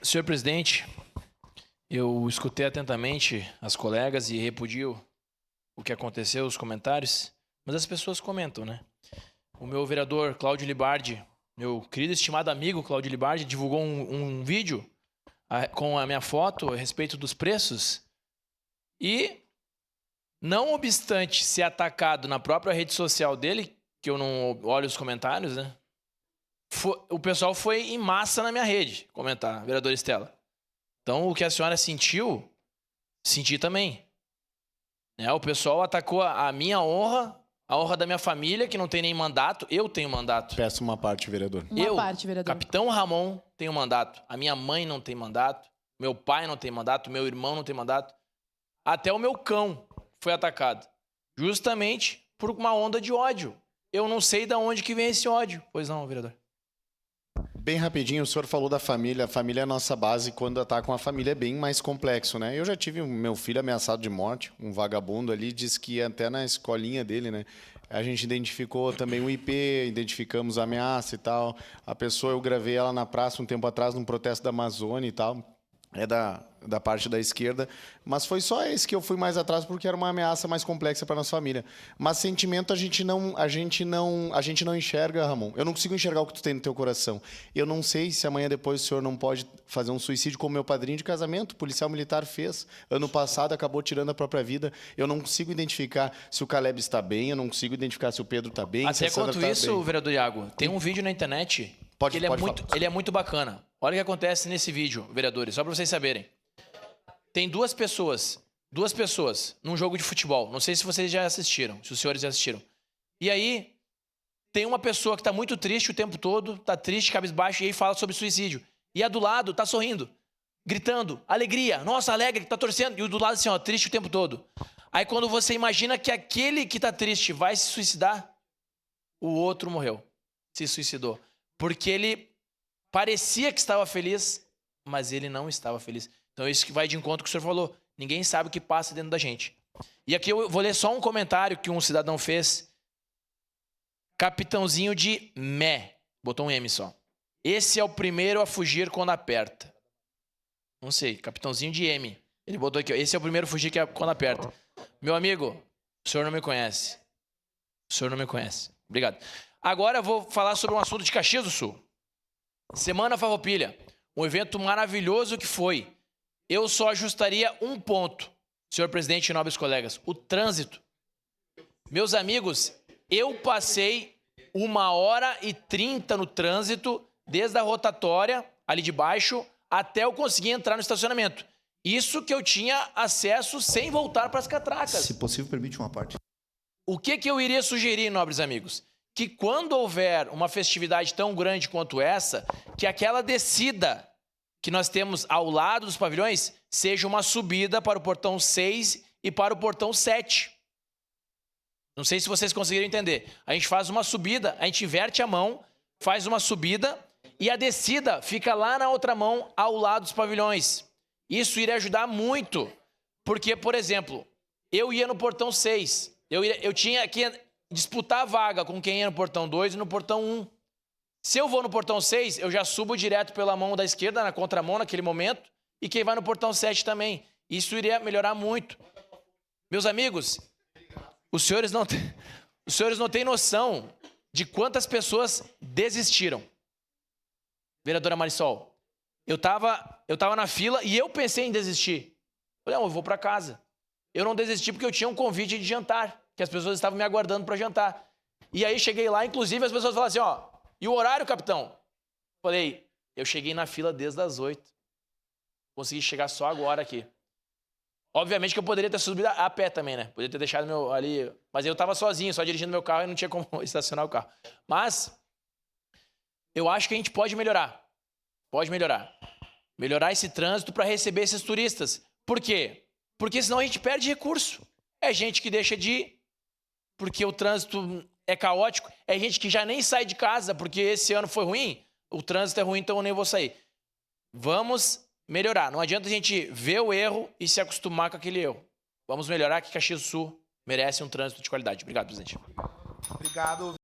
Senhor presidente, eu escutei atentamente as colegas e repudio o que aconteceu, os comentários, mas as pessoas comentam, né? O meu vereador Cláudio Libardi, meu querido e estimado amigo Cláudio Libardi, divulgou um vídeo com a minha foto a respeito dos preços e, não obstante ser atacado na própria rede social dele, que eu não olho os comentários, né? O pessoal foi em massa na minha rede comentar, vereadora Estela. Então, o que a senhora sentiu, senti também. O pessoal atacou a minha honra, a honra da minha família, que não tem nem mandato. Eu tenho mandato. Peço uma parte, vereador. Uma parte, vereador. Capitão Ramon tem um mandato. A minha mãe não tem mandato. Meu pai não tem mandato. Meu irmão não tem mandato. Até o meu cão foi atacado. Justamente por uma onda de ódio. Eu não sei de onde que vem esse ódio. Pois não, vereador. Bem rapidinho, o senhor falou da família. A família é a nossa base. Quando atacam a família é bem mais complexo, né? Eu já tive meu filho ameaçado de morte. Um vagabundo ali disse que até na escolinha dele, né? A gente identificou também o IP, identificamos a ameaça e tal. A pessoa, eu gravei ela na praça um tempo atrás, num protesto da Amazônia e tal. É da parte da esquerda, mas foi só esse que eu fui mais atrás porque era uma ameaça mais complexa para nossa família. Mas sentimento a gente não enxerga, Ramon. Eu não consigo enxergar o que tu tem no teu coração. Eu não sei se amanhã depois o senhor não pode fazer um suicídio como meu padrinho de casamento, o policial militar fez. Ano passado acabou tirando a própria vida. Eu não consigo identificar se o Caleb está bem, eu não consigo identificar se o Pedro está bem. Até quanto isso, vereador Iago, tem um vídeo na internet. Ele é muito bacana. Olha o que acontece nesse vídeo, vereadores, só para vocês saberem. Tem duas pessoas num jogo de futebol. Não sei se vocês já assistiram, se os senhores já assistiram. E aí, tem uma pessoa que está muito triste o tempo todo, está triste, cabisbaixo, e aí fala sobre suicídio. E a do lado está sorrindo, gritando, alegria, nossa, alegre, está torcendo. E o do lado assim, ó, triste o tempo todo. Aí quando você imagina que aquele que está triste vai se suicidar, o outro morreu, se suicidou. Porque ele parecia que estava feliz, mas ele não estava feliz. Então isso que vai de encontro com o que o senhor falou. Ninguém sabe o que passa dentro da gente. E aqui eu vou ler só um comentário que um cidadão fez. Capitãozinho de Mé. Botou um M só. Esse é o primeiro a fugir quando aperta. Não sei, capitãozinho de M. Ele botou aqui, ó. Esse é o primeiro a fugir quando aperta. Meu amigo, o senhor não me conhece. O senhor não me conhece. Obrigado. Agora eu vou falar sobre um assunto de Caxias do Sul. Semana Farroupilha. Um evento maravilhoso que foi. Eu só ajustaria um ponto, senhor presidente e nobres colegas. O trânsito. Meus amigos, eu passei 1h30 no trânsito, desde a rotatória, ali de baixo, até eu conseguir entrar no estacionamento. Isso que eu tinha acesso sem voltar para as catracas. Se possível, permite uma parte. O que eu iria sugerir, nobres amigos? Que quando houver uma festividade tão grande quanto essa, que aquela descida que nós temos ao lado dos pavilhões seja uma subida para o portão 6 e para o portão 7. Não sei se vocês conseguiram entender. A gente faz uma subida, a gente inverte a mão, faz uma subida e a descida fica lá na outra mão ao lado dos pavilhões. Isso iria ajudar muito, porque, por exemplo, eu ia no portão 6, eu tinha que disputar a vaga com quem ia no portão 2 e no portão 1. Se eu vou no portão 6, eu já subo direto pela mão da esquerda, na contramão naquele momento, e quem vai no portão 7 também. Isso iria melhorar muito. Meus amigos, os senhores não têm noção de quantas pessoas desistiram. Vereadora Marisol, eu tava na fila e eu pensei em desistir. Falei, não, eu vou para casa. Eu não desisti porque eu tinha um convite de jantar, que as pessoas estavam me aguardando para jantar. E aí cheguei lá, inclusive as pessoas falaram assim, ó, e o horário, capitão? Falei, eu cheguei na fila desde as 8. Consegui chegar só agora aqui. Obviamente que eu poderia ter subido a pé também, né? Poderia ter deixado meu ali... Mas eu tava sozinho, só dirigindo meu carro e não tinha como estacionar o carro. Mas eu acho que a gente pode melhorar. Pode melhorar. Melhorar esse trânsito para receber esses turistas. Por quê? Porque senão a gente perde recurso. É gente que deixa de ir, porque o trânsito é caótico. É gente que já nem sai de casa, porque esse ano foi ruim. O trânsito é ruim, então eu nem vou sair. Vamos melhorar. Não adianta a gente ver o erro e se acostumar com aquele erro. Vamos melhorar, que Caxias do Sul merece um trânsito de qualidade. Obrigado, presidente. Obrigado.